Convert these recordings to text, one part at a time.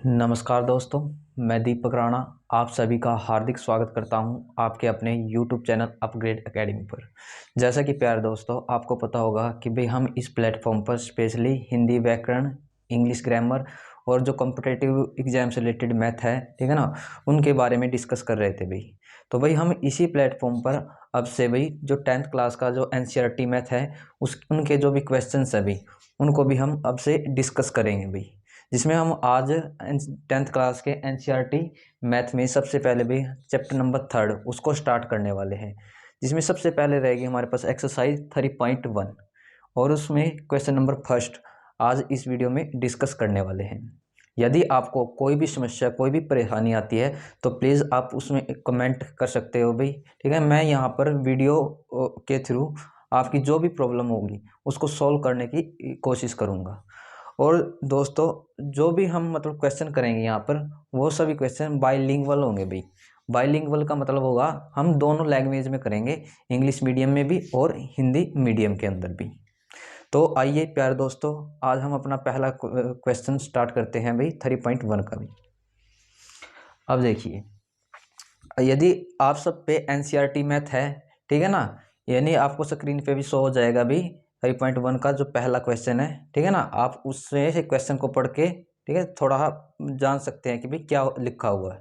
नमस्कार दोस्तों, मैं दीपक राणा आप सभी का हार्दिक स्वागत करता हूं आपके अपने YouTube चैनल अपग्रेड एकेडमी पर। जैसा कि प्यारे दोस्तों, आपको पता होगा कि भाई हम इस प्लेटफॉर्म पर स्पेशली हिंदी व्याकरण, इंग्लिश ग्रामर और जो कॉम्पिटिटिव एग्जाम से रिलेटेड मैथ है, ठीक है ना, उनके बारे में डिस्कस कर रहे थे भाई। तो भाई हम इसी प्लेटफॉर्म पर अब से भाई जो 10th क्लास का जो NCERT मैथ है उनके जो भी क्वेश्चन है भाई, उनको भी हम अब से डिस्कस करेंगे भाई। जिसमें हम आज 10th क्लास के NCERT मैथ में सबसे पहले भी चैप्टर नंबर 3 उसको स्टार्ट करने वाले हैं। जिसमें सबसे पहले रहेगी हमारे पास एक्सरसाइज 3.1 और उसमें क्वेश्चन नंबर फर्स्ट आज इस वीडियो में डिस्कस करने वाले हैं। यदि आपको कोई भी समस्या, कोई भी परेशानी आती है तो प्लीज़ आप उसमें कमेंट कर सकते हो भाई, ठीक है। मैं यहाँ पर वीडियो के थ्रू आपकी जो भी प्रॉब्लम होगी उसको सॉल्व करने की कोशिश करूँगा। और दोस्तों, जो भी हम मतलब क्वेश्चन करेंगे यहाँ पर, वो सभी क्वेश्चन बाइलिंगुअल होंगे भाई। बाइलिंगुअल का मतलब होगा हम दोनों लैंग्वेज में करेंगे, इंग्लिश मीडियम में भी और हिंदी मीडियम के अंदर भी। तो आइए प्यारे दोस्तों, आज हम अपना पहला क्वेश्चन स्टार्ट करते हैं भाई 3.1 का भी। अब देखिए, यदि आप सब पे NCERT मैथ है, ठीक है ना, यानी आपको स्क्रीन पे भी शो हो जाएगा भी 3.1 का जो पहला क्वेश्चन है, ठीक है ना। आप उससे से क्वेश्चन को पढ़ के, ठीक है, थोड़ा जान सकते हैं कि भाई क्या लिखा हुआ है।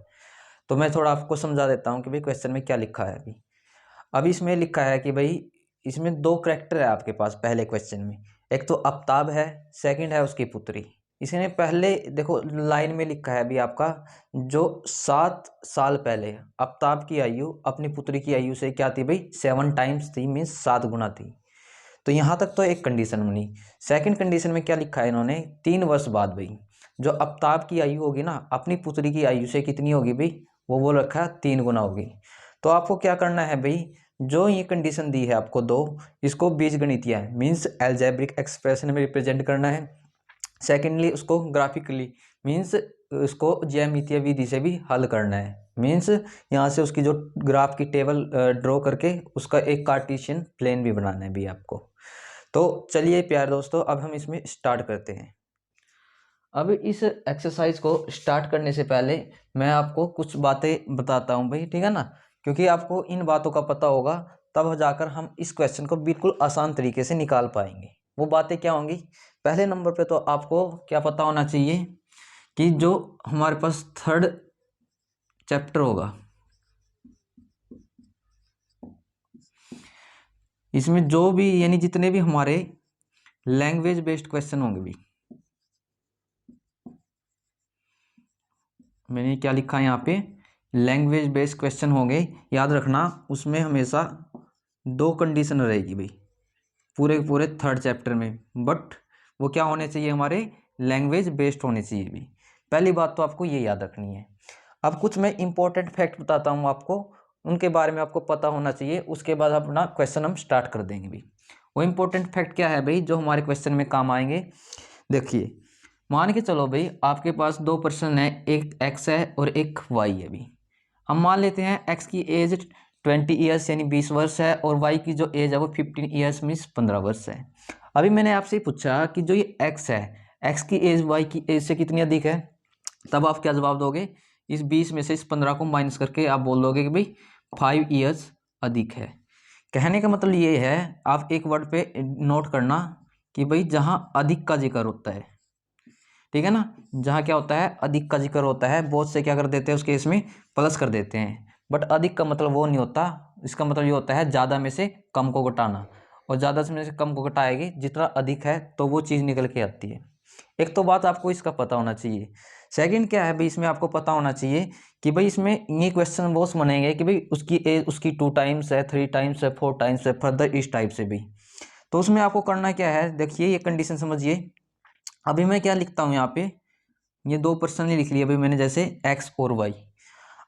तो मैं थोड़ा आपको समझा देता हूँ कि भाई क्वेश्चन में क्या लिखा है अभी इसमें लिखा है कि भाई इसमें दो करैक्टर है आपके पास पहले क्वेश्चन में। एक तो आफ्ताब है, सेकंड है उसकी पुत्री। इसने पहले देखो लाइन में लिखा है अभी आपका, जो 7 साल पहले आफ्ताब की आयु अपनी पुत्री की आयु से क्या थी भाई, 7 टाइम्स थी, मीन्स 7 गुना थी। तो यहाँ तक तो एक कंडीशन बनी। सेकंड कंडीशन में क्या लिखा है इन्होंने, 3 वर्ष बाद भाई जो आफ्ताब की आयु होगी ना अपनी पुत्री की आयु से कितनी होगी भाई, वो बोल रखा है 3 गुना होगी। तो आपको क्या करना है भाई, जो ये कंडीशन दी है आपको दो, इसको बीजगणितीय मीन्स एल्जेब्रिक एक्सप्रेशन में रिप्रेजेंट करना है। सेकेंडली उसको ग्राफिकली मीन्स उसको ज्यामितीय विधि से भी हल करना है। मीन्स यहाँ से उसकी जो ग्राफ की टेबल ड्रॉ करके उसका एक कार्टेशियन प्लेन भी बनाना है भी आपको। तो चलिए प्यारे दोस्तों, अब हम इसमें स्टार्ट करते हैं। अब इस एक्सरसाइज को स्टार्ट करने से पहले मैं आपको कुछ बातें बताता हूँ भाई, ठीक है ना, क्योंकि आपको इन बातों का पता होगा तब जाकर हम इस क्वेश्चन को बिल्कुल आसान तरीके से निकाल पाएंगे। वो बातें क्या होंगी, पहले नंबर पे तो आपको क्या पता होना चाहिए कि जो हमारे पास 3rd चैप्टर होगा, इसमें जो भी यानी जितने भी हमारे लैंग्वेज बेस्ड क्वेश्चन होंगे भी, मैंने क्या लिखा है यहाँ पे, लैंग्वेज बेस्ड क्वेश्चन होंगे। याद रखना उसमें हमेशा दो कंडीशन रहेगी भाई पूरे पूरे 3rd चैप्टर में, बट वो क्या होने चाहिए, हमारे लैंग्वेज बेस्ड होने चाहिए भी। पहली बात तो आपको ये याद रखनी है। अब कुछ मैं इंपॉर्टेंट फैक्ट बताता हूँ आपको, उनके बारे में आपको पता होना चाहिए, उसके बाद अपना क्वेश्चन हम स्टार्ट कर देंगे भाई। वो इंपॉर्टेंट फैक्ट क्या है भाई जो हमारे क्वेश्चन में काम आएंगे, देखिए। मान के चलो भाई आपके पास दो पर्सन है, एक एक्स है और एक वाई है भी। हम मान लेते हैं एक्स की एज 20 ईयर्स यानी 20 वर्ष है, और वाई की जो एज है वो 15 ईयर्स मीन्स 15 वर्ष है। अभी मैंने आपसे पूछा कि जो ये एक्स है, एक्स की एज वाई की एज से कितनी अधिक है, तब आप क्या जवाब दोगे, इस 20 में से इस 15 को माइनस करके आप बोल दोगे कि भाई 5 ईयर्स अधिक है। कहने का मतलब ये है, आप एक वर्ड पे नोट करना कि भाई जहाँ अधिक का जिक्र होता है, ठीक है ना, जहाँ क्या होता है अधिक का जिक्र होता है, बहुत से क्या कर देते हैं उस केस में प्लस कर देते हैं, बट अधिक का मतलब वो नहीं होता। इसका मतलब ये होता है ज़्यादा में से कम को घटाना, और ज़्यादा में से कम को घटाएगी जितना अधिक है तो वो चीज़ निकल के आती है। एक तो बात आपको इसका पता होना चाहिए। सेकंड क्या है भाई, इसमें आपको पता होना चाहिए कि भाई इसमें ये क्वेश्चन वो बनेंगे कि भाई उसकी एज उसकी 2 टाइम्स है, 3 टाइम्स है, 4 टाइम्स है, फर्दर इस टाइप से भी। तो उसमें आपको करना क्या है, देखिए ये कंडीशन समझिए। अभी मैं क्या लिखता हूँ यहाँ पे, ये दो पर्सन ने लिख लिया अभी मैंने, जैसे एक्स और वाई।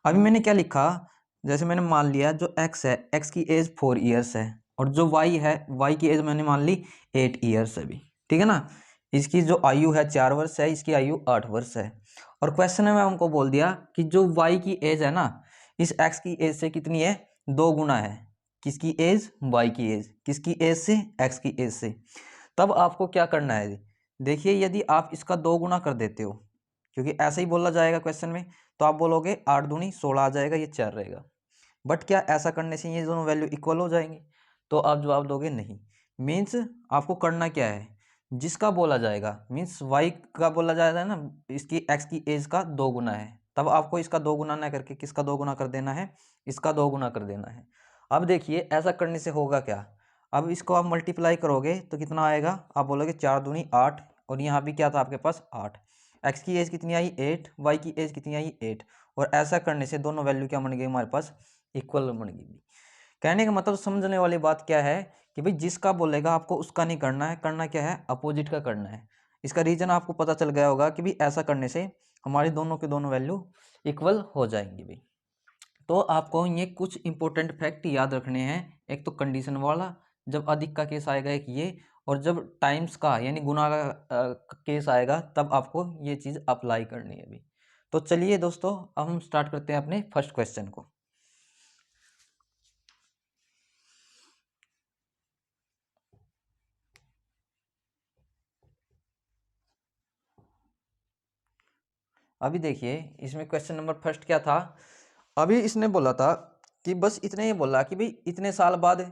अभी मैंने क्या लिखा, जैसे मैंने मान लिया जो एक्स है, एक्स की एज 4 ईयर्स है, और जो वाई है, वाई की एज मैंने मान ली 8 ईयर्स है भी, ठीक है ना। इसकी जो आयु है 4 वर्ष है, इसकी आयु 8 वर्ष है। और क्वेश्चन में मैं उनको बोल दिया कि जो वाई की एज है ना, इस एक्स की एज से कितनी है, 2 गुना है। किसकी एज, वाई की एज, किसकी एज से, एक्स की एज से। तब आपको क्या करना है, देखिए यदि आप इसका 2 गुना कर देते हो, क्योंकि ऐसा ही बोला जाएगा क्वेश्चन में, तो आप बोलोगे 8 दूनी 16 आ जाएगा, ये 4 रहेगा। बट क्या ऐसा करने से ये दोनों वैल्यू इक्वल हो जाएंगे? तो आप जवाब दोगे नहीं। मीन्स आपको करना क्या है, जिसका बोला जाएगा मीन्स वाई का बोला जाएगा ना, इसकी एक्स की एज का 2 गुना है, तब आपको इसका 2 गुना ना करके किसका 2 गुना कर देना है, इसका 2 गुना कर देना है। अब देखिए ऐसा करने से होगा क्या, अब इसको आप मल्टीप्लाई करोगे तो कितना आएगा, आप बोलोगे 4 दूनी 8, और यहाँ भी क्या था आपके पास 8। एक्स की एज कितनी आई 8, वाई की एज कितनी आई 8, और ऐसा करने से दोनों वैल्यू क्या बन गई हमारे पास, इक्वल बन गई। कहने का मतलब समझने वाली बात क्या है कि भाई जिसका बोलेगा आपको उसका नहीं करना है, करना क्या है, अपोजिट का करना है। इसका रीजन आपको पता चल गया होगा कि भाई ऐसा करने से हमारी दोनों के दोनों वैल्यू इक्वल हो जाएंगी भाई। तो आपको ये कुछ इंपॉर्टेंट फैक्ट याद रखने हैं। एक तो कंडीशन वाला, जब अधिक का केस आएगा एक ये, और जब टाइम्स का यानी गुना का केस आएगा तब आपको ये चीज़ अप्लाई करनी है भाई। तो चलिए दोस्तों अब हम स्टार्ट करते हैं अपने फर्स्ट क्वेश्चन को। अभी देखिए इसमें क्वेश्चन नंबर फर्स्ट क्या था, अभी इसने बोला था कि बस इतने ही बोला कि भाई इतने साल बाद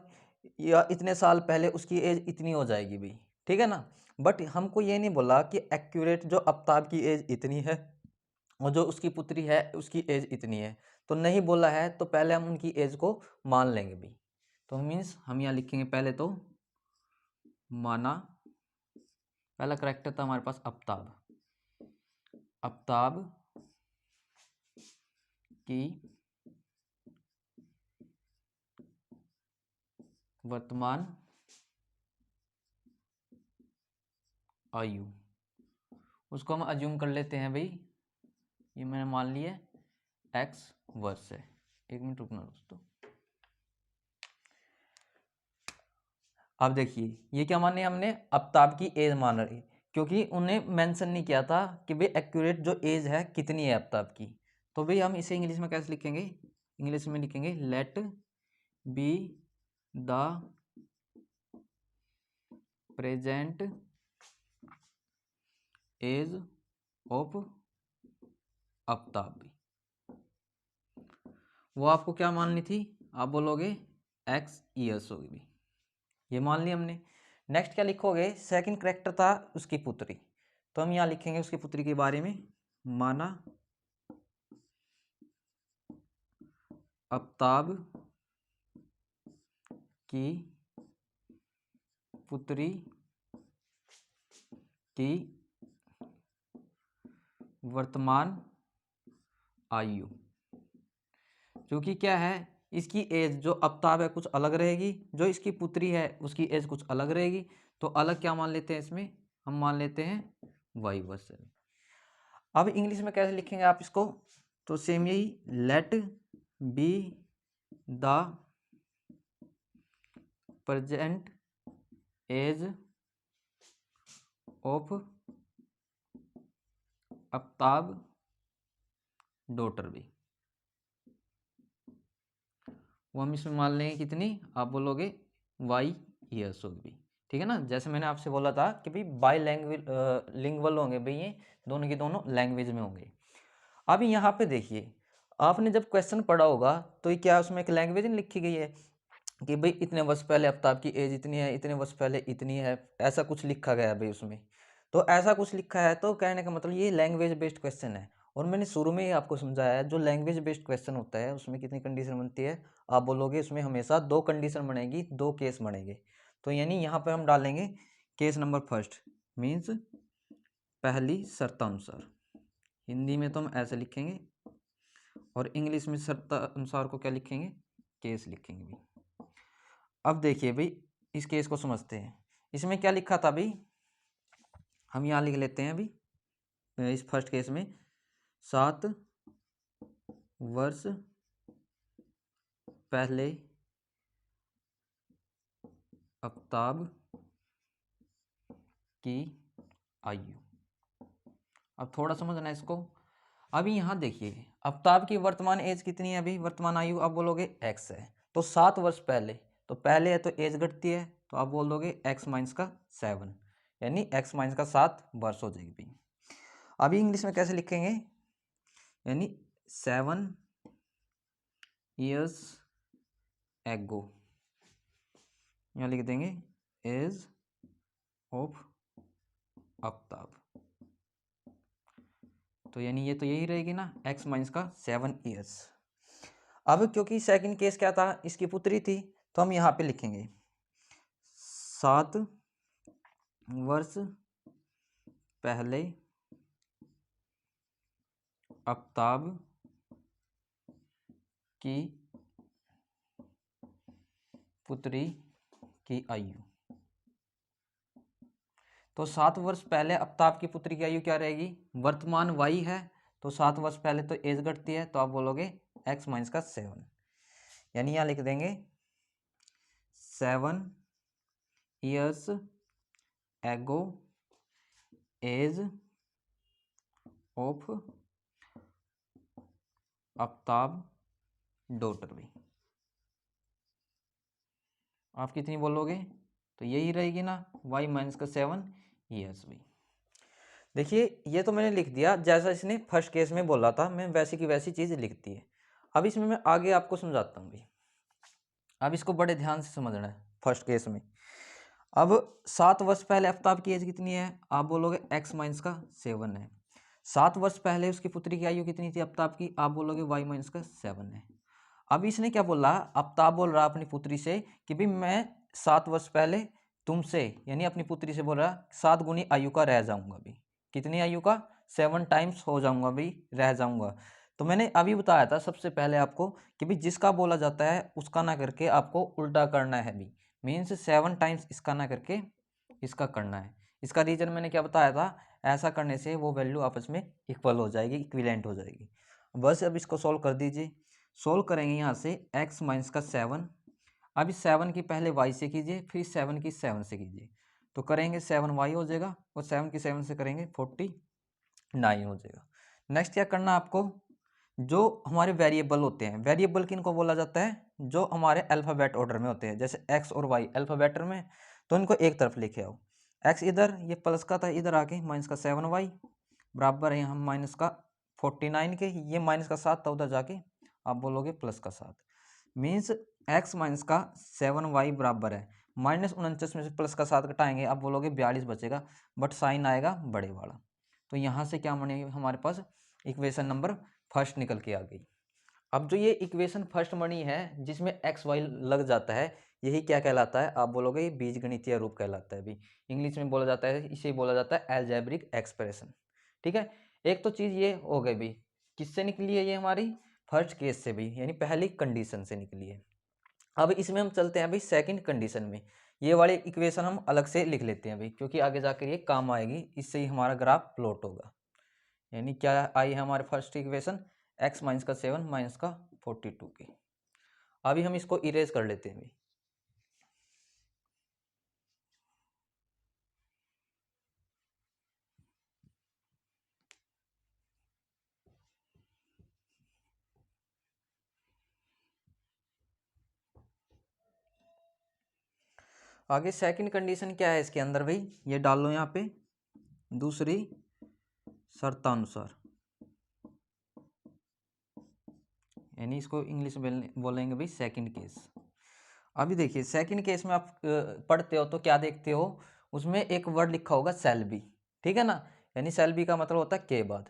या इतने साल पहले उसकी एज इतनी हो जाएगी भाई, ठीक है ना। बट हमको ये नहीं बोला कि एक्यूरेट जो आफ्ताब की एज इतनी है और जो उसकी पुत्री है उसकी एज इतनी है, तो नहीं बोला है तो पहले हम उनकी एज को मान लेंगे भाई। तो मीन्स हम यहाँ लिखेंगे पहले तो माना, पहला करेक्टर था हमारे पास आफ्ताब, आफ्ताब की वर्तमान आयु, उसको हम अज्यूम कर लेते हैं भाई, ये मैंने मान लिया एक्स वर्ष है। एक मिनट रुकना दोस्तों। अब देखिए ये क्या माने हमने, आफ्ताब की एज मान रही, क्योंकि उन्हें मेंशन नहीं किया था कि भाई एक्यूरेट जो एज है कितनी है आफ्ताब की। तो भाई हम इसे इंग्लिश में कैसे लिखेंगे, इंग्लिश में लिखेंगे let be the present age of Aftab. वो आपको क्या माननी थी, आप बोलोगे एक्स ईयर्स होगी भी, ये मान लिया हमने। नेक्स्ट क्या लिखोगे, सेकंड करेक्टर था उसकी पुत्री, तो हम यहाँ लिखेंगे उसकी पुत्री के बारे में, माना आफ्ताब की पुत्री की वर्तमान आयु, क्योंकि क्या है इसकी एज जो आफ्ताब है कुछ अलग रहेगी, जो इसकी पुत्री है उसकी एज कुछ अलग रहेगी, तो अलग क्या मान लेते हैं इसमें, हम मान लेते हैं वाई वर्ष। अब इंग्लिश में कैसे लिखेंगे आप इसको, तो सेम यही let be the present age of Aftab daughter भी, वो हम इसमें मान लेंगे कितनी, आप बोलोगे वाई ईयर्स होगी, ठीक है ना। जैसे मैंने आपसे बोला था कि भाई बाई लैंग्वेज लिंगुअल होंगे भाई, ये दोनों की दोनों लैंग्वेज में होंगे। अभी यहाँ पे देखिए आपने जब क्वेश्चन पढ़ा होगा तो ये क्या उसमें एक लैंग्वेज नहीं लिखी गई है कि भाई इतने वर्ष पहले आफ्ताब की एज इतनी है, इतने वर्ष पहले इतनी है, ऐसा कुछ लिखा गया है भाई उसमें। तो ऐसा कुछ लिखा है तो कहने का मतलब ये लैंग्वेज बेस्ड क्वेश्चन है। और मैंने शुरू में ही आपको समझाया है जो लैंग्वेज बेस्ड क्वेश्चन होता है उसमें कितनी कंडीशन बनती है, आप बोलोगे उसमें हमेशा 2 कंडीशन बनेगी, 2 केस बनेंगे। तो यानी यहाँ पर हम डालेंगे केस नंबर फर्स्ट, मीन्स पहली शर्तानुसार, हिंदी में तो हम ऐसे लिखेंगे, और इंग्लिश में शर्तानुसार को क्या लिखेंगे, केस लिखेंगे भाई। अब देखिए भाई इस केस को समझते हैं, इसमें क्या लिखा था भाई, हम यहाँ लिख लेते हैं अभी इस फर्स्ट केस में 7 वर्ष पहले आफ्ताब की आयु। अब थोड़ा समझना इसको, अभी यहाँ देखिए आफ्ताब की वर्तमान एज कितनी है अभी, वर्तमान आयु आप बोलोगे एक्स है, तो 7 वर्ष पहले, तो पहले है तो एज घटती है, तो आप बोल दोगे एक्स माइनस का 7, यानी एक्स माइनस का 7 वर्ष हो जाएगी भाई। अभी इंग्लिश में कैसे लिखेंगे, यानी 7 years ago, यहाँ लिख देंगे एज ऑफ आफ्ताब। तो यानी ये तो यही रहेगी ना, x माइनस का 7 years। अब क्योंकि सेकंड केस क्या था, इसकी पुत्री थी, तो हम यहाँ पे लिखेंगे 7 वर्ष पहले आफ्ताब की पुत्री की आयु। तो 7 वर्ष पहले आफ्ताब की पुत्री की आयु क्या रहेगी, वर्तमान y है, तो 7 वर्ष पहले तो एज घटती है, तो आप बोलोगे x माइनस का 7, यानी यहाँ लिख देंगे 7 years ago age of Aftab daughter भी। आप कितनी बोलोगे, तो यही रहेगी ना, y माइनस का 7 years भी। देखिए ये तो मैंने लिख दिया जैसा इसने फर्स्ट केस में बोला था, मैं वैसी की वैसी चीज़ लिख दी है। अब इसमें मैं आगे आपको समझाता हूँ भाई, अब इसको बड़े ध्यान से समझना है। फर्स्ट केस में अब 7 वर्ष पहले आफ्ताब की एज कितनी है, आप बोलोगे x माइनस का 7 है। 7 वर्ष पहले उसकी पुत्री की आयु कितनी थी आफ्ताब की, आप बोलोगे y माइनस का 7 है। अब इसने क्या बोला, आफ्ताब बोल रहा अपनी पुत्री से कि भाई मैं 7 वर्ष पहले तुमसे, यानी अपनी पुत्री से बोल रहा 7 गुनी आयु का रह जाऊंगा भी, कितनी आयु का, 7 टाइम्स हो जाऊंगा भी, रह जाऊंगा। तो मैंने अभी बताया था सबसे पहले आपको कि भाई जिसका बोला जाता है उसका ना करके आपको उल्टा करना है भी, मीन्स 7 टाइम्स इसका ना करके इसका करना है। इसका रीजन मैंने क्या बताया था, ऐसा करने से वो वैल्यू आपस में इक्वल हो जाएगी, इक्विवेलेंट हो जाएगी। बस अब इसको सॉल्व कर दीजिए। सोल्व करेंगे यहाँ से x माइनस का 7, अब इस 7 की पहले y से कीजिए, फिर 7 की 7 से कीजिए, तो करेंगे 7y हो जाएगा, और 7 की 7 से करेंगे 49 हो जाएगा। नेक्स्ट क्या करना आपको, जो हमारे वेरिएबल होते हैं, वेरिएबल किनको बोला जाता है, जो हमारे अल्फ़ाबेट ऑर्डर में होते हैं, जैसे x और y अल्फ़ाबेट में, तो इनको एक तरफ लेके आओ। x इधर, ये प्लस का था, इधर आके माइनस का 7y बराबर है यहाँ माइनस का 49 के, ये माइनस का 7 था, उधर जाके आप बोलोगे प्लस का 7, मीन्स x माइनस का 7y बराबर है -49 में से प्लस का 7 घटाएंगे, आप बोलोगे 42 बचेगा, बट साइन आएगा बड़े वाला। तो यहाँ से क्या बनेगी हमारे पास, इक्वेशन नंबर फर्स्ट निकल के आ गई। अब जो ये इक्वेशन फर्स्ट बनी है जिसमें एक्स वाई लग जाता है, यही क्या कहलाता है, आप बोलोगे ये बीजगणितीय रूप कहलाता है भी, इंग्लिश में बोला जाता है, इसे बोला जाता है अलजेब्रिक एक्सप्रेशन। ठीक है, एक तो चीज़ ये हो गई भी, किससे निकली है ये हमारी, फर्स्ट केस से भी, यानी पहली कंडीशन से निकली है। अब इसमें हम चलते हैं भाई सेकंड कंडीशन में, ये वाली इक्वेशन हम अलग से लिख लेते हैं भाई, क्योंकि आगे जाकर ये काम आएगी, इससे ही हमारा ग्राफ प्लॉट होगा। यानी क्या आई है हमारे फर्स्ट इक्वेशन, x माइनस का 7 माइनस का 42 की। अभी हम इसको इरेज कर लेते हैं भाई। आगे सेकंड कंडीशन क्या है इसके अंदर भाई, ये डाल लो यहाँ पे, दूसरी शर्तानुसार, यानी इसको इंग्लिश में बोलेंगे भाई सेकंड केस। अभी देखिए सेकंड केस में आप पढ़ते हो तो क्या देखते हो, उसमें एक वर्ड लिखा होगा सेल बी, ठीक है ना, यानी सेल बी का मतलब होता है के बाद।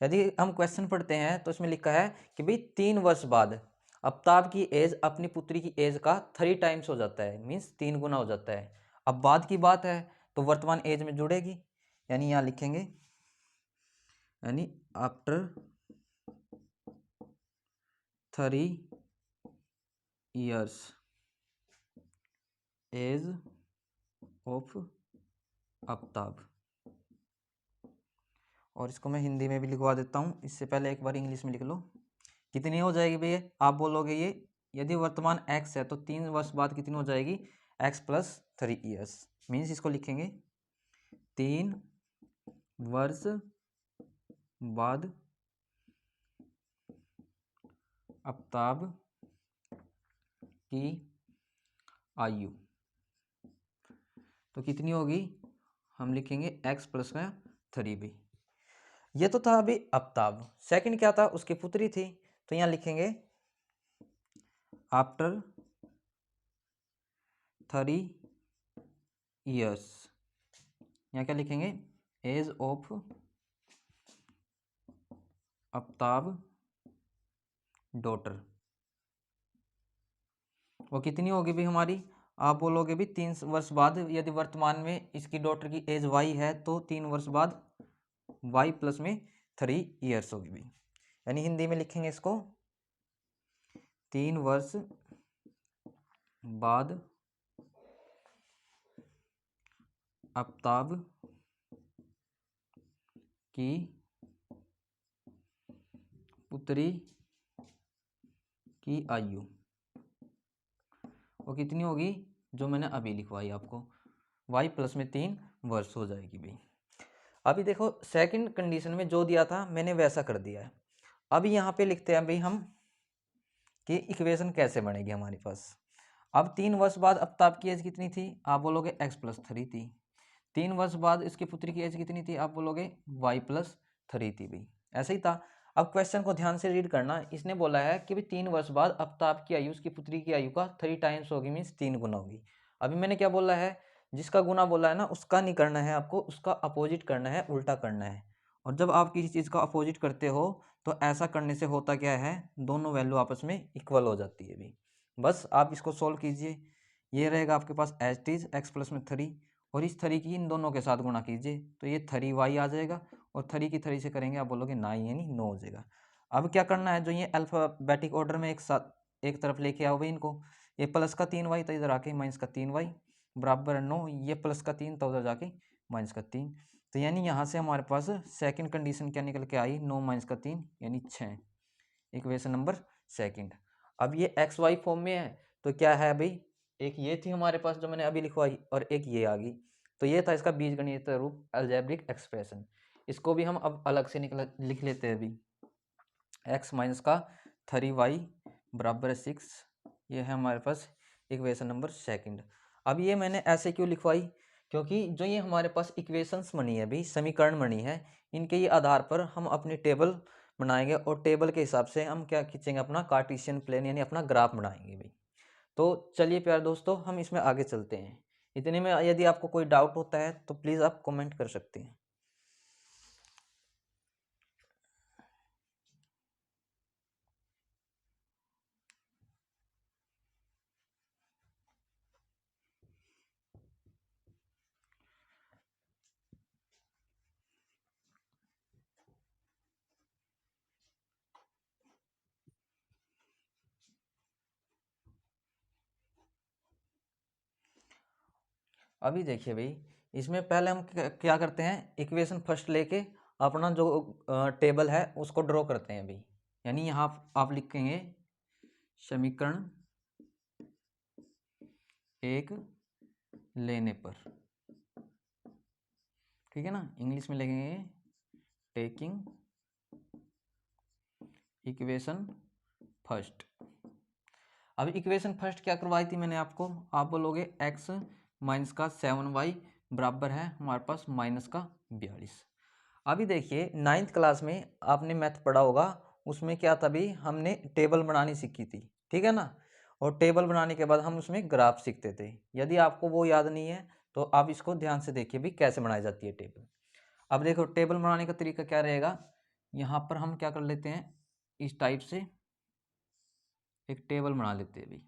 यदि हम क्वेश्चन पढ़ते हैं तो इसमें लिखा है कि भाई 3 वर्ष बाद आफ्ताब की एज अपनी पुत्री की एज का 3 टाइम्स हो जाता है, मीन्स 3 गुना हो जाता है। अब बाद की बात है तो वर्तमान एज में जुड़ेगी, यानी यहाँ लिखेंगे, यानी after 3 years age of Aftab. और इसको मैं हिंदी में भी लिखवा देता हूँ, इससे पहले एक बार इंग्लिश में लिख लो। कितनी हो जाएगी भैया, आप बोलोगे ये, यदि वर्तमान x है तो 3 वर्ष बाद कितनी हो जाएगी, x प्लस 3 ईयर्स, मीन्स इसको लिखेंगे 3 वर्ष बाद आफ्ताब की आयु, तो कितनी होगी, हम लिखेंगे x प्लस का 3 भी। ये तो था अभी आफ्ताब। सेकंड क्या था, उसकी पुत्री थी, तो यहाँ लिखेंगे आफ्टर 3 years। यहाँ क्या लिखेंगे, एज ऑफ आफ्ताब डॉटर। वो कितनी होगी भी हमारी, आप बोलोगे भी 3 वर्ष बाद, यदि वर्तमान में इसकी डॉटर की एज वाई है तो 3 वर्ष बाद वाई प्लस में 3 years होगी भी। यानी हिंदी में लिखेंगे इसको 3 वर्ष बाद आफ्ताब की पुत्री की आयु वो कितनी होगी, जो मैंने अभी लिखवाई आपको, y प्लस में 3 वर्ष हो जाएगी भाई। अभी देखो सेकंड कंडीशन में जो दिया था मैंने वैसा कर दिया है। अभी यहाँ पे लिखते हैं भाई हम कि इक्वेशन कैसे बनेगी हमारे पास। अब 3 वर्ष बाद आफ्ताब की एज कितनी थी, आप बोलोगे x प्लस 3 थी। 3 वर्ष बाद इसकी पुत्री की एज कितनी थी, आप बोलोगे y प्लस 3 थी भाई। ऐसे ही था। अब क्वेश्चन को ध्यान से रीड करना। इसने बोला है कि भाई 3 वर्ष बाद आफ्ताब की आयु उसकी पुत्री की आयु का 3 टाइम्स होगी, मीन्स 3 गुना होगी। अभी मैंने क्या बोला है, जिसका गुना बोला है ना उसका नहीं करना है आपको, उसका अपोजिट करना है, उल्टा करना है। और जब आप किसी चीज़ का अपोजिट करते हो तो ऐसा करने से होता क्या है, दोनों वैल्यू आपस में इक्वल हो जाती है भी। बस आप इसको सोल्व कीजिए। ये रहेगा आपके पास as it is x plus में 3, और इस 3 की इन दोनों के साथ गुणा कीजिए तो ये 3y आ जाएगा, और 3 की 3 से करेंगे आप बोलोगे 9, यानी 9 हो जाएगा। अब क्या करना है, जो ये अल्फाबेटिक ऑर्डर में एक साथ एक तरफ लेके आओ भाई इनको। ये प्लस का 3y तो इधर आके माइनस का 3y बराबर 9, ये प्लस का 3 तो उधर जाके माइनस का 3। तो यानी यहाँ से हमारे पास सेकंड कंडीशन क्या निकल के आई, 9 माइनस का 3 यानी 6, इक्वेशन नंबर सेकंड। अब ये एक्स वाई फॉर्म में है तो क्या है भाई, एक ये थी हमारे पास जो मैंने अभी लिखवाई, और एक ये आ गई। तो ये था इसका बीजगणित रूप, अलजेब्रिक एक्सप्रेशन। इसको भी हम अब अलग से लिख लेते हैं अभी। एक्स माइनस का 3y बराबर 6, ये है हमारे पास इक्वेशन नंबर सेकंड। अब ये मैंने ऐसे क्यों लिखवाई, क्योंकि जो ये हमारे पास इक्वेशंस बनी है भाई, समीकरण बनी है, इनके ये आधार पर हम अपनी टेबल बनाएंगे, और टेबल के हिसाब से हम क्या खींचेंगे, अपना कार्टेशियन प्लेन यानी अपना ग्राफ बनाएंगे भाई। तो चलिए प्यारे दोस्तों हम इसमें आगे चलते हैं। इतने में यदि आपको कोई डाउट होता है तो प्लीज़ आप कमेंट कर सकते हैं। अभी देखिए भाई, इसमें पहले हम क्या करते हैं, इक्वेशन फर्स्ट लेके अपना जो टेबल है उसको ड्रॉ करते हैं भाई। यानी यहाँ आप लिखेंगे समीकरण एक लेने पर, ठीक है ना, इंग्लिश में लिखेंगे टेकिंग इक्वेशन फर्स्ट। अब इक्वेशन फर्स्ट क्या करवाई थी मैंने आपको, आप बोलोगे x माइनस का 7y बराबर है हमारे पास माइनस का 42। अभी देखिए 9th क्लास में आपने मैथ पढ़ा होगा, उसमें क्या था भी, हमने टेबल बनानी सीखी थी, ठीक है ना। और टेबल बनाने के बाद हम उसमें ग्राफ सीखते थे। यदि आपको वो याद नहीं है तो आप इसको ध्यान से देखिए भी कैसे बनाई जाती है टेबल। अब देखो टेबल बनाने का तरीका क्या रहेगा, यहाँ पर हम क्या कर लेते हैं, इस टाइप से एक टेबल बना लेते हैं अभी,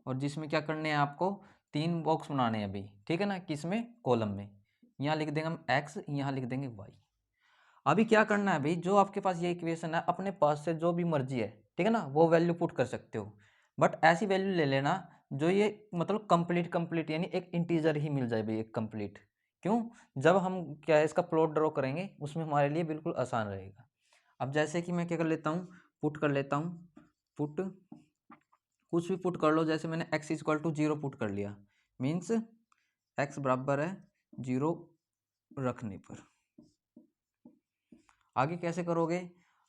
और जिसमें क्या करने हैं आपको, 3 बॉक्स बनाने हैं अभी, ठीक है ना, किसमें, कॉलम में। यहाँ लिख देंगे हम x, यहाँ लिख देंगे y। अभी क्या करना है भाई, जो आपके पास ये इक्वेशन है अपने पास से जो भी मर्जी है, ठीक है ना, वो वैल्यू पुट कर सकते हो, बट ऐसी वैल्यू ले लेना जो ये मतलब कंप्लीट यानी एक इंटीजर ही मिल जाए भाई, एक कंप्लीट। क्यों, जब हम क्या है इसका प्लॉट ड्रॉ करेंगे उसमें हमारे लिए बिल्कुल आसान रहेगा। अब जैसे कि मैं क्या कर लेता हूँ, पुट कर लेता हूँ, पुट कुछ भी पुट कर लो, जैसे मैंने x इक्वल टू 0 पुट कर लिया, मीन्स x बराबर है 0 रखने पर। आगे कैसे करोगे,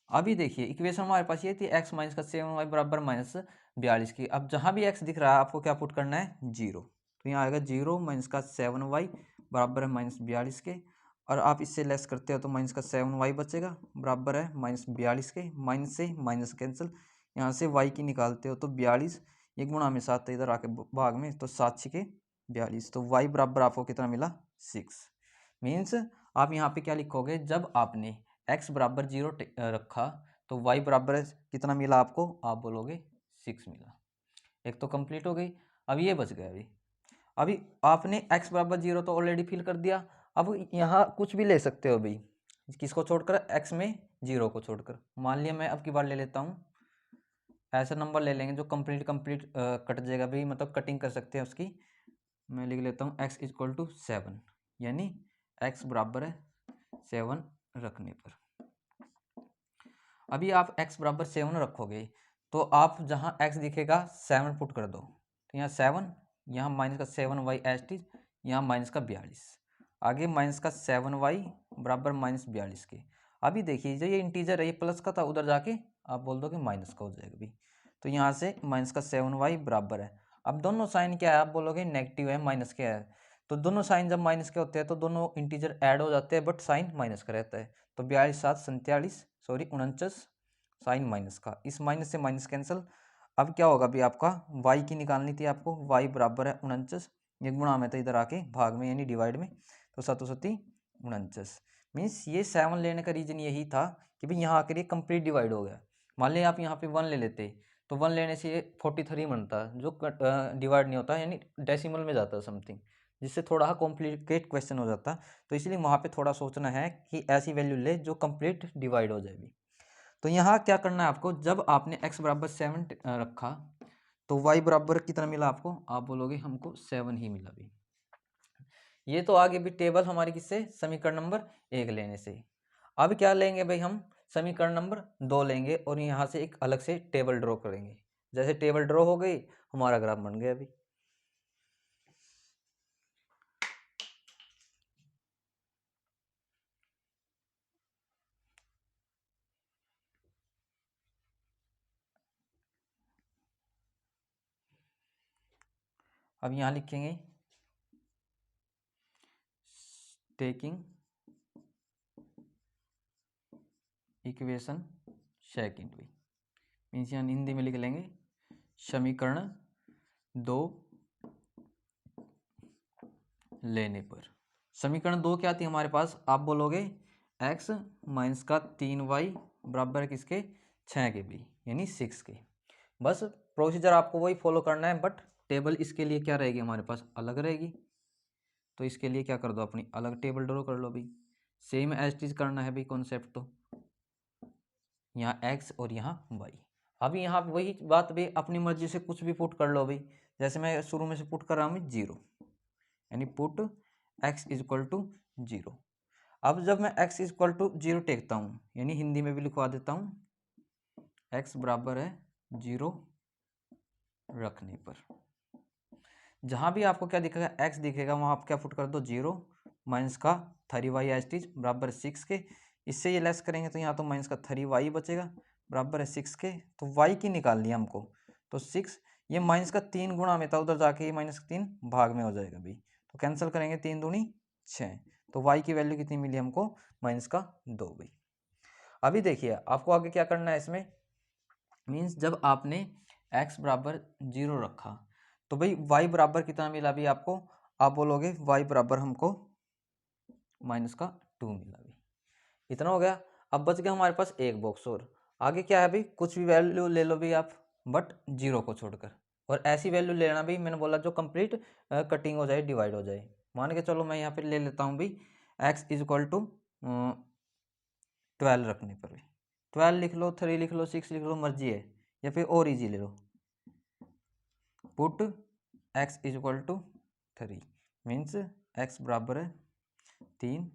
अभी देखिए इक्वेशन हमारे पास ये थी x माइनस का 7y बराबर माइनस 42 की। अब जहाँ भी x दिख रहा है आपको क्या पुट करना है, 0। तो यहाँ आएगा 0 माइनस का 7y बराबर है माइनस 42 के। और आप इससे लेस करते हो तो माइनस का 7y बचेगा, बराबर है -42 के। माइनस से माइनस कैंसिल, यहाँ से y की निकालते हो तो 42, ये गुणा में 7 इधर आके भाग में, तो 7 6 42, तो y बराबर आपको कितना मिला 6। मीन्स आप यहाँ पे क्या लिखोगे, जब आपने x बराबर 0 रखा तो y बराबर कितना मिला आपको, आप बोलोगे 6 मिला। एक तो कंप्लीट हो गई। अब ये बच गया। अभी आपने x बराबर 0 तो ऑलरेडी फिल कर दिया। अब यहाँ कुछ भी ले सकते हो भाई, किसको छोड़कर, x में 0 को छोड़कर। मान लिया मैं अब की बार ले लेता हूँ, ऐसा नंबर ले लेंगे जो कंप्लीट कट जाएगा भाई, मतलब कटिंग कर सकते हैं उसकी। मैं लिख लेता हूँ x इक्वल टू 7, यानी x बराबर है 7 रखने पर। अभी आप x बराबर 7 रखोगे तो आप जहाँ x दिखेगा 7 पुट कर दो, तो यहाँ 7, यहाँ माइनस का 7y एच टी, यहाँ माइनस का 42, आगे माइनस का 7y बराबर -42 के। अभी देखिए जो ये इंटीजर है ये प्लस का था, उधर जाके आप बोल दो कि माइनस का हो जाएगा भी, तो यहाँ से माइनस का 7y बराबर है। अब दोनों साइन क्या है, आप बोलोगे नेगेटिव है, माइनस क्या है, तो दोनों साइन जब माइनस के होते हैं तो दोनों इंटीजर ऐड हो जाते हैं, बट साइन माइनस का रहता है। तो 42 7 47, सॉरी 49, साइन माइनस का, इस माइनस से माइनस कैंसिल। अब क्या होगा भी, आपका y की निकालनी थी आपको, y बराबर है 49, ये गुणा में तो इधर आके भाग में यानी डिवाइड में, तो 7 7 49। मीन्स ये 7 लेने का रीजन यही था कि भाई यहाँ आकर ये कंप्लीट डिवाइड हो गया। मान लिया आप यहाँ पे 1 ले लेते तो 1 लेने से ये 43 बनता, जो डिवाइड नहीं होता, यानी डेसिमल में जाता है समथिंग, जिससे थोड़ा कॉम्प्लिकेट क्वेश्चन हो जाता। तो इसलिए वहाँ पे थोड़ा सोचना है कि ऐसी वैल्यू ले जो कंप्लीट डिवाइड हो जाएगी। तो यहाँ क्या करना है आपको, जब आपने x बराबर 7 रखा तो y बराबर कितना मिला आपको, आप बोलोगे हमको 7 ही मिला भी। ये तो आगे भी टेबल हमारी किससे, समीकरण नंबर 1 लेने से। अब क्या लेंगे भाई, हम समीकरण नंबर 2 लेंगे और यहाँ से एक अलग से टेबल ड्रॉ करेंगे। जैसे टेबल ड्रॉ हो गई, हमारा ग्राफ बन गया अभी। अब यहाँ लिखेंगे टेकिंग इक्वेशन सेकंड भी, मीन्स यहाँ हिंदी में लिख लेंगे समीकरण 2 लेने पर। समीकरण 2 क्या थी हमारे पास, आप बोलोगे x माइनस का 3y बराबर किसके, 6 के भी, यानी 6 के। बस प्रोसीजर आपको वही फॉलो करना है, बट टेबल इसके लिए क्या रहेगी हमारे पास, अलग रहेगी। तो इसके लिए क्या कर दो, अपनी अलग टेबल ड्रॉ कर लो भाई। सेम एज चीज करना है भाई कॉन्सेप्ट, तो यहाँ x और यहाँ y। अभी यहाँ वही बात भी, अपनी मर्जी से कुछ भी पुट कर लो भाई। जैसे मैं शुरू में से पुट कर रहा हूँ 0, यानी put x is equal to 0। अब जब मैं x इज इक्वल टू 0 टेकता हूँ, यानी हिंदी में भी लिखवा देता हूँ, x बराबर है 0 रखने पर, जहाँ भी आपको क्या दिखेगा, x दिखेगा, वहाँ आप क्या पुट कर दो 0, माइनस का 3y एच टी बराबर 6 के। इससे ये लेस करेंगे तो यहाँ तो माइनस का 3y बचेगा, बराबर है 6 के। तो y की निकालनी है हमको, तो 6, ये माइनस का 3 गुणा में था, उधर जाके ये माइनस 3 भाग में हो जाएगा भाई, तो कैंसिल करेंगे, 3 दूनी 6, तो y की वैल्यू कितनी मिली हमको, माइनस का 2 भाई। अभी देखिए आपको आगे क्या करना है इसमें, मीन्स जब आपने x बराबर 0 रखा तो भाई y बराबर कितना मिला अभी आपको, आप बोलोगे y बराबर हमको माइनस का 2 मिला अभी। इतना हो गया। अब बच गया हमारे पास एक बॉक्स और। आगे क्या है भाई, कुछ भी वैल्यू ले लो भाई आप, बट 0 को छोड़कर, और ऐसी वैल्यू लेना भाई, मैंने बोला जो कंप्लीट कटिंग हो जाए, डिवाइड हो जाए। मान के चलो मैं यहाँ पे ले लेता हूँ भाई x इज इक्वल टू 12 रखने पर भी, 12 लिख लो, 3 लिख लो, 6 लिख लो, मर्जी है, या फिर और इजी ले लो, put x is equal to 3, means x बराबर है 3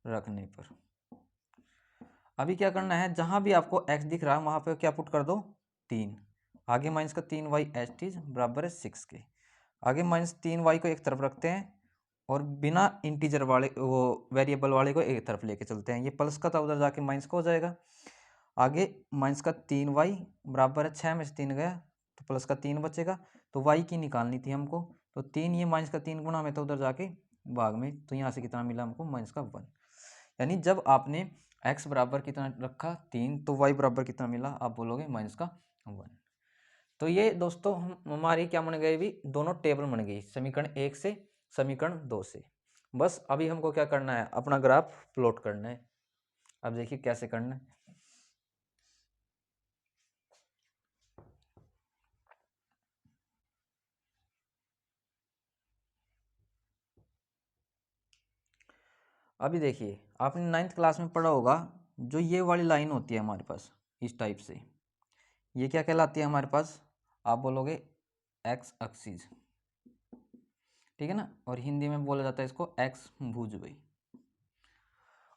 रखने पर। अभी क्या करना है, जहां भी आपको x दिख रहा है वहां पे क्या पुट कर दो 3, आगे माइनस का 3y एच टी बराबर है 6 के। आगे -3y को एक तरफ रखते हैं और बिना इंटीजर वाले वो वेरिएबल वाले को एक तरफ लेके चलते हैं, ये प्लस का था, उधर जाके माइनस का हो जाएगा। आगे माइनस का 3y बराबर है 6 में से 3 गया तो प्लस का 3 बचेगा, तो y की निकालनी थी हमको, तो 3 ये माइनस का 3 गुणा में तो उधर जाके भाग में, तो यहाँ से कितना मिला हमको माइनस का 1। यानी जब आपने x बराबर कितना रखा 3, तो y बराबर कितना मिला, आप बोलोगे माइनस का 1। तो ये दोस्तों हम हमारी क्या बन गई, भी दोनों टेबल बन गई, समीकरण 1 से समीकरण 2 से। बस अभी हमको क्या करना है, अपना ग्राफ प्लॉट करना है। अब देखिए कैसे करना है। अभी देखिए आपने 9th क्लास में पढ़ा होगा, जो ये वाली लाइन होती है हमारे पास इस टाइप से, ये क्या कहलाती है हमारे पास, आप बोलोगे एक्स एक्सिस, ठीक है ना, और हिंदी में बोला जाता है इसको एक्स भुज भाई।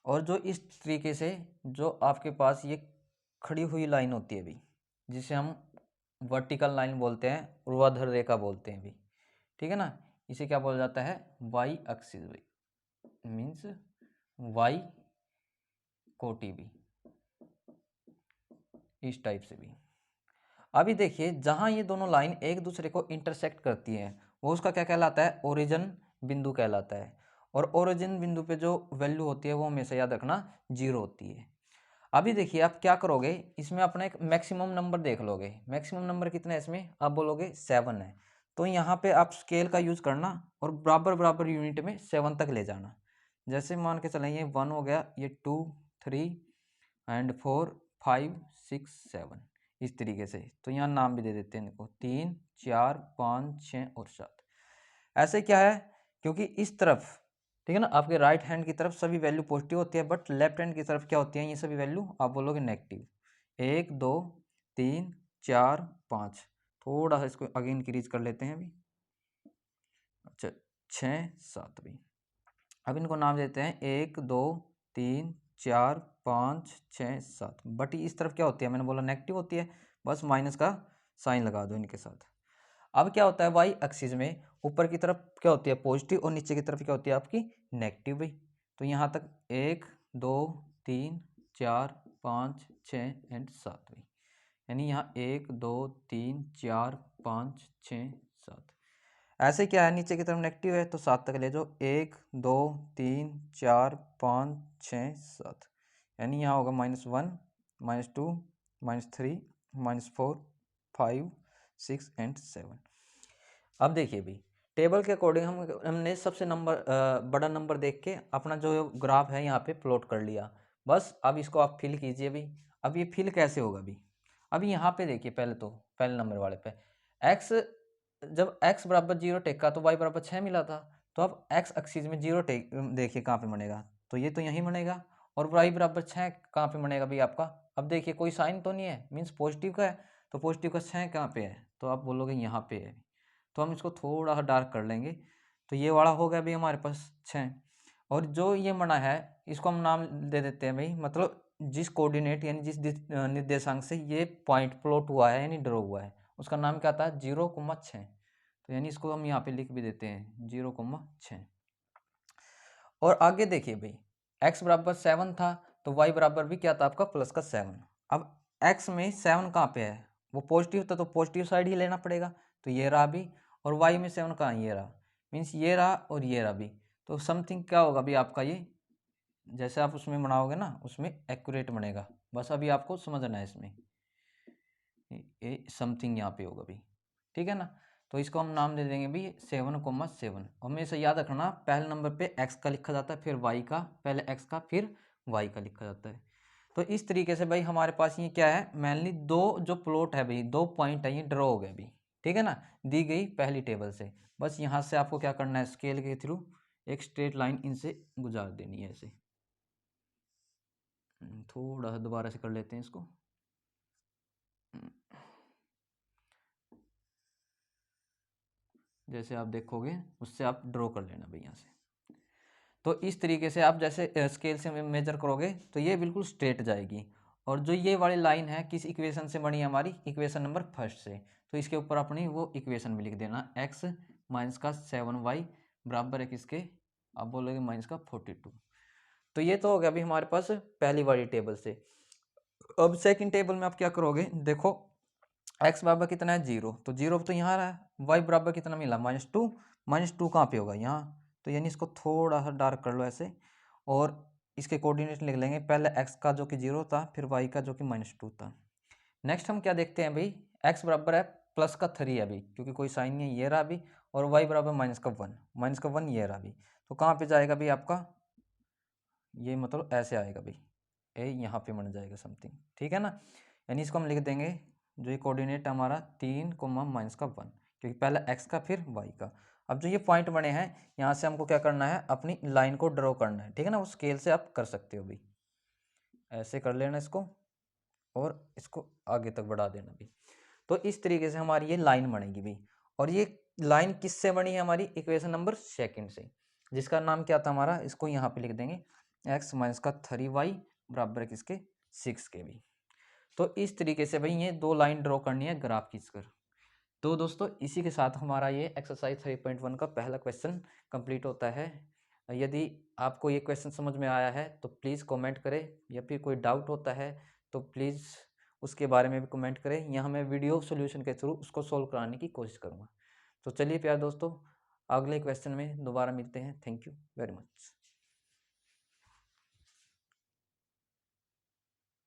और जो इस तरीके से जो आपके पास ये खड़ी हुई लाइन होती है भाई, जिसे हम वर्टिकल लाइन बोलते हैं, ऊर्ध्वाधर रेखा बोलते हैं भाई, ठीक है ना, इसे क्या बोला जाता है, वाई एक्सिस भाई, मीन्स वाई कोटि भी, इस टाइप से भी। अभी देखिए जहां ये दोनों लाइन एक दूसरे को इंटरसेक्ट करती हैं, वो उसका क्या कहलाता है, ओरिजिन बिंदु कहलाता है। और ओरिजिन बिंदु पे जो वैल्यू होती है वो हमेशा याद रखना 0 होती है। अभी देखिए आप क्या करोगे, इसमें अपना एक मैक्सिमम नंबर देख लोगे, मैक्सिमम नंबर कितना है इसमें, आप बोलोगे 7 है। तो यहाँ पे आप स्केल का यूज करना और बराबर बराबर यूनिट में 7 तक ले जाना। जैसे मान के चलें ये 1 हो गया, ये 2, 3 एंड 4, 5, 6, 7, इस तरीके से। तो यहाँ नाम भी दे देते हैं इनको, 3, 4, 5, 6 और 7। ऐसे क्या है, क्योंकि इस तरफ, ठीक है ना, आपके राइट हैंड की तरफ सभी वैल्यू पॉजिटिव होती है, बट लेफ्ट हैंड की तरफ क्या होती है, ये सभी वैल्यू आप बोलोगे नेगेटिव। 1, 2, 3, 4, 5, थोड़ा सा इसको अगेन इंक्रीज कर लेते हैं अभी, अच्छा 6, 7 भी। अब इनको नाम देते हैं 1, 2, 3, 4, 5, 6, 7, बट इस तरफ क्या होती है, मैंने बोला नेगेटिव होती है, बस माइनस का साइन लगा दो इनके साथ। अब क्या होता है, वाई एक्सिस में ऊपर की तरफ क्या होती है पॉजिटिव, और नीचे की तरफ क्या होती है आपकी नेगेटिव भाई। तो यहाँ तक 1, 2, 3, 4, 5, 6 एंड 7 भाई, यानी यहाँ 1, 2, 3, 4, 5, 6, 7। ऐसे क्या है, नीचे की तरफ नेगेटिव है तो 7 तक ले जाओ, 1, 2, 3, 4, 5, 6, 7, यानी यहाँ होगा -1, -2, -3, -4, 5, 6 एंड 7। अब देखिए भाई टेबल के अकॉर्डिंग हमने सबसे बड़ा नंबर देख के अपना जो ग्राफ है यहाँ पे प्लॉट कर लिया। बस अब इसको आप फिल कीजिए भाई। अब ये फिल कैसे होगा भाई, अभी यहाँ पे देखिए, पहले तो पहले नंबर वाले पे x, जब x बराबर 0 टेका तो y बराबर 6 मिला था। तो अब x एक्सिस में 0 टेक देखिए कहाँ पे बनेगा, तो ये तो यहीं बनेगा। और y बराबर 6 कहाँ पे बनेगा भाई आपका, अब देखिए कोई साइन तो नहीं है, मीन्स पॉजिटिव का है, तो पॉजिटिव का 6 कहाँ पे है, तो आप बोलोगे यहाँ पे है। तो हम इसको थोड़ा सा डार्क कर लेंगे, तो ये वाला हो गया भाई हमारे पास 6। और जो ये बना है इसको हम नाम दे देते हैं भाई, मतलब जिस कोऑर्डिनेट यानी जिस निर्देशांक से ये पॉइंट प्लॉट हुआ है यानी ड्रॉ हुआ है, उसका नाम क्या आता है, 0,6। तो यानी इसको हम यहाँ पे लिख भी देते हैं 0,6। और आगे देखिए भाई x बराबर 7 था, तो y बराबर भी क्या था आपका प्लस का 7। अब x में 7 कहाँ पे है, वो पॉजिटिव था तो पॉजिटिव साइड ही लेना पड़ेगा, तो ये रहा भी। और y में 7 कहाँ, ये रहा, मीन्स ये रहा और ये रहा भी। तो समथिंग क्या होगा भी आपका, ये जैसे आप उसमें बनाओगे ना उसमें एक्यूरेट बनेगा। बस अभी आपको समझना है इसमें, ये समथिंग यहाँ पे होगा भी, ठीक है ना। तो इसको हम नाम दे देंगे भी 7,7। हमेशा याद रखना पहले नंबर पे x का लिखा जाता है, फिर y का, पहले x का फिर y का लिखा जाता है। तो इस तरीके से भाई हमारे पास ये क्या है, मेनली दो जो प्लॉट है भाई, 2 पॉइंट है, ये ड्रॉ हो गया भाई, ठीक है ना, दी गई पहली टेबल से। बस यहाँ से आपको क्या करना है, स्केल के थ्रू एक स्ट्रेट लाइन इनसे गुजार देनी है ऐसे। थोड़ा सा दोबारा से कर लेते हैं इसको। जैसे आप देखोगे उससे आप ड्रॉ कर लेना भाई यहाँ से। तो इस तरीके से आप जैसे स्केल से मेजर करोगे तो ये बिल्कुल स्ट्रेट जाएगी। और जो ये वाली लाइन है किस इक्वेशन से बनी है हमारी, इक्वेशन नंबर फर्स्ट से। तो इसके ऊपर अपनी वो इक्वेशन भी लिख देना, x माइनस का 7y बराबर है किसके, आप बोलोगे माइनस का 42। तो ये तो हो गया अभी हमारे पास पहली वाली टेबल से। अब सेकंड टेबल में आप क्या करोगे, देखो x बराबर कितना है 0, तो 0 तो यहाँ रहा है, y बराबर कितना मिला -2, -2 कहाँ पे होगा यहाँ, तो यानी इसको थोड़ा सा डार्क कर लो ऐसे, और इसके कोऑर्डिनेट लिख लेंगे। पहले x का जो कि 0 था, फिर y का जो कि -2 था। नेक्स्ट हम क्या देखते हैं भाई, x बराबर है प्लस का 3 है अभी, क्योंकि कोई साइन नहीं है, ये रहा अभी, और y बराबर -1 ये रहा अभी। तो कहाँ पे जाएगा भाई आपका, ये मतलब ऐसे आएगा भाई, ए यहाँ पे बन जाएगा समथिंग, ठीक है ना। यानी इसको हम लिख देंगे, जो ये कोऑर्डिनेट हमारा 3, -1, क्योंकि पहले x का फिर y का। अब जो ये पॉइंट बने हैं, यहाँ से हमको क्या करना है, अपनी लाइन को ड्रॉ करना है, ठीक है ना। उस स्केल से आप कर सकते हो भाई, ऐसे कर लेना इसको, और इसको आगे तक बढ़ा देना भी। तो इस तरीके से हमारी ये लाइन बनेगी भी। और ये लाइन किससे बनी है, हमारी इक्वेशन नंबर 2 से, जिसका नाम क्या था हमारा, इसको यहाँ पे लिख देंगे x माइनस का 3y बराबर किसके, 6 के भी। तो इस तरीके से भाई ये 2 लाइन ड्रॉ करनी है ग्राफ खींचकर। तो दोस्तों इसी के साथ हमारा ये एक्सरसाइज 3.1 का पहला क्वेश्चन कंप्लीट होता है। यदि आपको ये क्वेश्चन समझ में आया है तो प्लीज़ कमेंट करें, या फिर कोई डाउट होता है तो प्लीज़ उसके बारे में भी कमेंट करें, यहाँ मैं वीडियो सॉल्यूशन के थ्रू उसको सॉल्व कराने की कोशिश करूँगा। तो चलिए प्यारे दोस्तों, अगले क्वेश्चन में दोबारा मिलते हैं। Thank you very much.